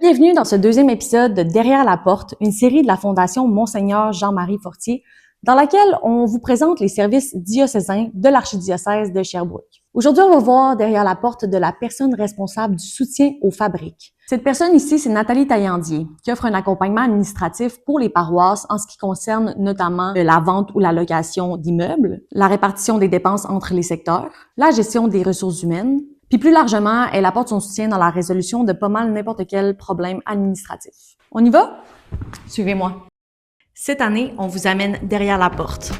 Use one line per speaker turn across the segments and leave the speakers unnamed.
Bienvenue dans ce deuxième épisode de Derrière la porte, une série de la Fondation Monseigneur Jean-Marie Fortier, dans laquelle on vous présente les services diocésains de l'archidiocèse de Sherbrooke. Aujourd'hui, on va voir derrière la porte de la personne responsable du soutien aux fabriques. Cette personne ici, c'est Nathalie Taillandier, qui offre un accompagnement administratif pour les paroisses en ce qui concerne notamment la vente ou la location d'immeubles, la répartition des dépenses entre les secteurs, la gestion des ressources humaines, puis plus largement, elle apporte son soutien dans la résolution de pas mal n'importe quel problème administratif. On y va? Suivez-moi. Cette année, on vous amène derrière la porte.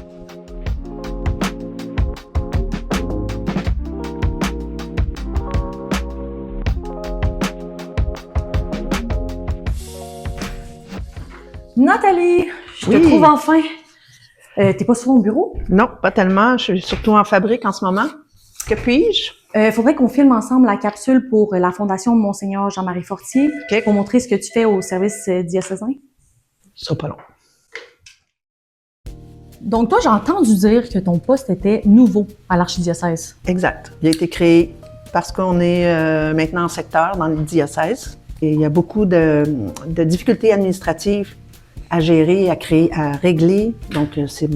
Nathalie, je te trouve enfin. T'es pas souvent au bureau?
Non, pas tellement. Je suis surtout en fabrique en ce moment. Que puis-je?
Faudrait qu'on filme ensemble la capsule pour la Fondation Monseigneur Jean-Marie Fortier pour montrer ce que tu fais au service diocésain.
Ce sera pas long.
Donc toi, j'ai entendu dire que ton poste était nouveau à l'archidiocèse.
Exact. Il a été créé parce qu'on est maintenant en secteur dans le diocèse et il y a beaucoup de difficultés administratives à gérer, à régler. Donc, c'est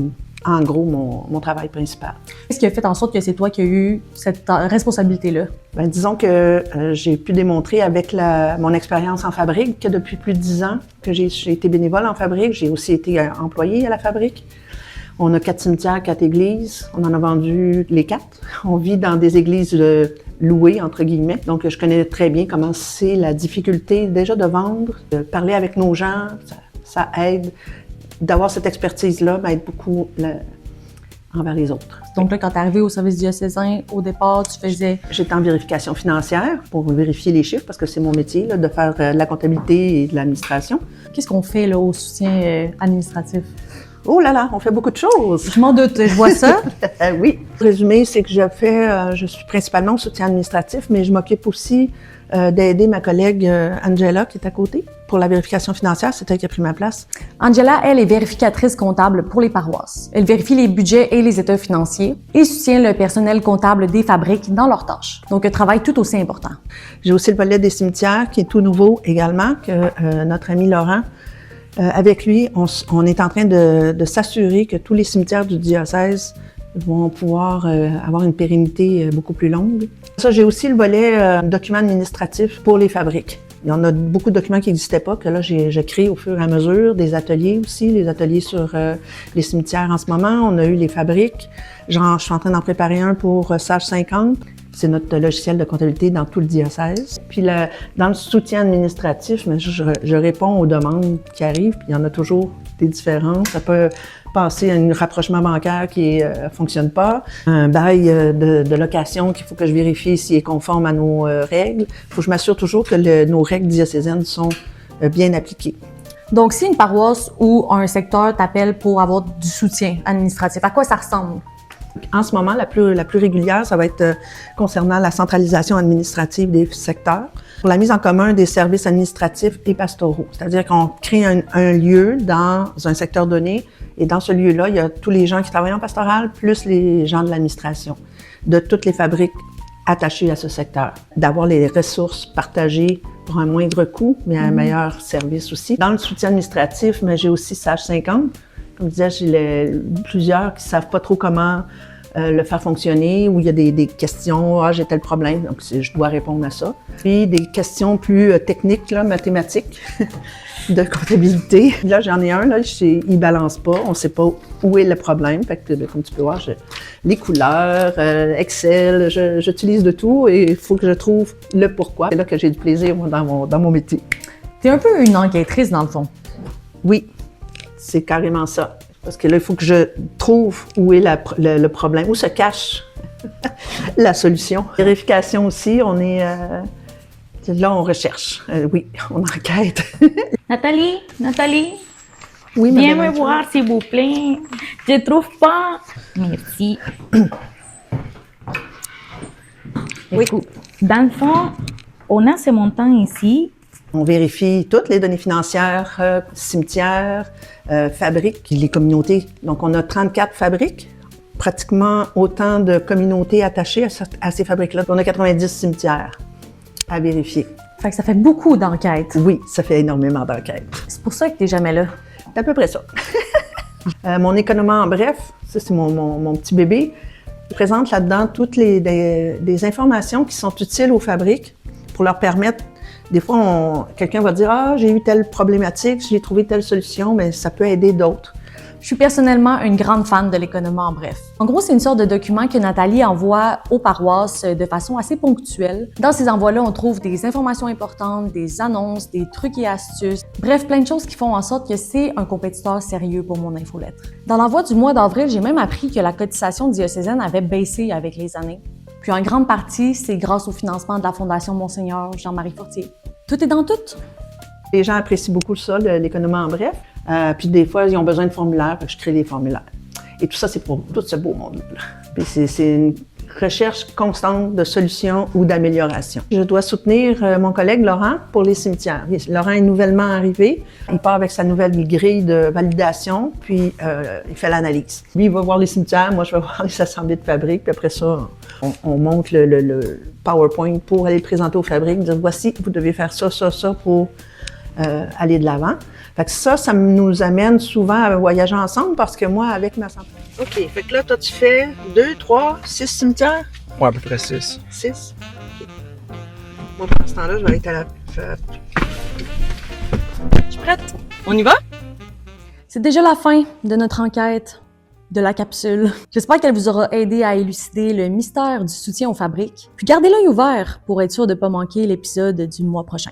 en gros mon travail principal.
Qu'est-ce qui a fait en sorte que c'est toi qui as eu cette responsabilité-là?
Bien, disons que j'ai pu démontrer avec mon expérience en fabrique que depuis plus de 10 ans que j'ai été bénévole en fabrique. J'ai aussi été employée à la fabrique. On a 4 cimetières, 4 églises. On en a vendu les 4. On vit dans des églises louées, entre guillemets. Donc, je connais très bien comment c'est la difficulté déjà de vendre, de parler avec nos gens. Ça aide. D'avoir cette expertise-là m'aide beaucoup envers les autres.
Donc là, quand tu es arrivé au service diocésain, au départ, tu faisais...
J'étais en vérification financière pour vérifier les chiffres parce que c'est mon métier là, de faire de la comptabilité et de l'administration.
Qu'est-ce qu'on fait là, au soutien administratif?
Oh là là, on fait beaucoup de choses!
Je m'en doute, je vois ça.
Oui. Le résumé, c'est que je suis principalement au soutien administratif, mais je m'occupe aussi d'aider ma collègue Angela qui est à côté. Pour la vérification financière, c'est elle qui a pris ma place.
Angela, elle, est vérificatrice comptable pour les paroisses. Elle vérifie les budgets et les états financiers et soutient le personnel comptable des fabriques dans leurs tâches. Donc, un travail tout aussi important.
J'ai aussi le volet des cimetières qui est tout nouveau également, que notre ami Laurent. Avec lui, on est en train de s'assurer que tous les cimetières du diocèse vont pouvoir avoir une pérennité beaucoup plus longue. Ça, j'ai aussi le volet documents administratifs pour les fabriques. Il y en a beaucoup de documents qui n'existaient pas, que là, je crée au fur et à mesure, des ateliers aussi, les ateliers sur les cimetières en ce moment. On a eu les fabriques. Je suis en train d'en préparer un pour Sage 50. C'est notre logiciel de comptabilité dans tout le diocèse. Puis dans le soutien administratif, mais je réponds aux demandes qui arrivent, puis il y en a toujours des différences. Ça peut passer à un rapprochement bancaire qui ne fonctionne pas, un bail de location qu'il faut que je vérifie s'il est conforme à nos règles. Il faut que je m'assure toujours que nos règles diocésaines sont bien appliquées.
Donc, si une paroisse ou un secteur t'appelle pour avoir du soutien administratif, à quoi ça ressemble?
En ce moment, la plus régulière, ça va être concernant la centralisation administrative des secteurs, pour la mise en commun des services administratifs et pastoraux. C'est-à-dire qu'on crée un lieu dans un secteur donné, et dans ce lieu-là, il y a tous les gens qui travaillent en pastoral, plus les gens de l'administration, de toutes les fabriques attachées à ce secteur. D'avoir les ressources partagées pour un moindre coût, mais un meilleur service aussi. Dans le soutien administratif, mais j'ai aussi Sage 50. Comme je disais, j'ai plusieurs qui ne savent pas trop comment le faire fonctionner, où il y a des questions, j'ai tel problème, donc je dois répondre à ça. Puis des questions plus techniques, là, mathématiques, de comptabilité. Là, j'en ai un, là, il ne balance pas, on ne sait pas où est le problème. Fait que, comme tu peux voir, les couleurs, Excel, j'utilise de tout et il faut que je trouve le pourquoi. C'est là que j'ai du plaisir, moi, dans mon métier.
Tu es un peu une enquêtrice, dans le fond.
Oui. C'est carrément ça. Parce que là, il faut que je trouve où est le problème, où se cache la solution. Vérification aussi, on est... là, on recherche. Oui, on enquête.
Nathalie,
oui,
viens me voir, s'il vous plaît. Je trouve pas. Merci.
Oui.
Écoute, dans le fond, on a ce montant ici.
On vérifie toutes les données financières, cimetières, fabriques, les communautés. Donc, on a 34 fabriques, pratiquement autant de communautés attachées à ces fabriques-là. On a 90 cimetières à vérifier.
Fait que ça fait beaucoup d'enquêtes.
Oui, ça fait énormément d'enquêtes.
C'est pour ça que t'es jamais là.
C'est à peu près ça. Mon économie en bref, ça c'est mon petit bébé, présente là-dedans toutes des informations qui sont utiles aux fabriques pour leur permettre. Des fois, quelqu'un va dire « Ah, j'ai eu telle problématique, j'ai trouvé telle solution », mais ça peut aider d'autres.
Je suis personnellement une grande fan de l'économie en bref. En gros, c'est une sorte de document que Nathalie envoie aux paroisses de façon assez ponctuelle. Dans ces envois-là, on trouve des informations importantes, des annonces, des trucs et astuces, bref, plein de choses qui font en sorte que c'est un compétiteur sérieux pour mon infolettre. Dans l'envoi du mois d'avril, j'ai même appris que la cotisation diocésaine avait baissé avec les années. Puis en grande partie, c'est grâce au financement de la Fondation Monseigneur Jean-Marie Fortier. Tout est dans tout.
Les gens apprécient beaucoup ça, l'économie en bref. Puis des fois, ils ont besoin de formulaires, fait que je crée des formulaires. Et tout ça, c'est pour tout ce beau monde-là. Puis c'est une recherche constante de solutions ou d'améliorations. Je dois soutenir mon collègue Laurent pour les cimetières. Laurent est nouvellement arrivé. Il part avec sa nouvelle grille de validation, puis il fait l'analyse. Lui, il va voir les cimetières, moi, je vais voir les assemblées de fabriques, puis après ça, on monte le PowerPoint pour aller le présenter aux fabriques, dire voici, vous devez faire ça, ça, ça pour aller de l'avant. Fait que ça nous amène souvent à voyager ensemble parce que moi, avec ma santé. OK. Fait que là, toi, tu fais 2, 3, 6 cimetières?
Ouais, à peu près 6.
6? OK. Moi, pendant ce temps-là, je vais aller à la... Je suis prête? On y va?
C'est déjà la fin de notre enquête de la capsule. J'espère qu'elle vous aura aidé à élucider le mystère du soutien aux fabriques. Puis gardez l'œil ouvert pour être sûr de ne pas manquer l'épisode du mois prochain.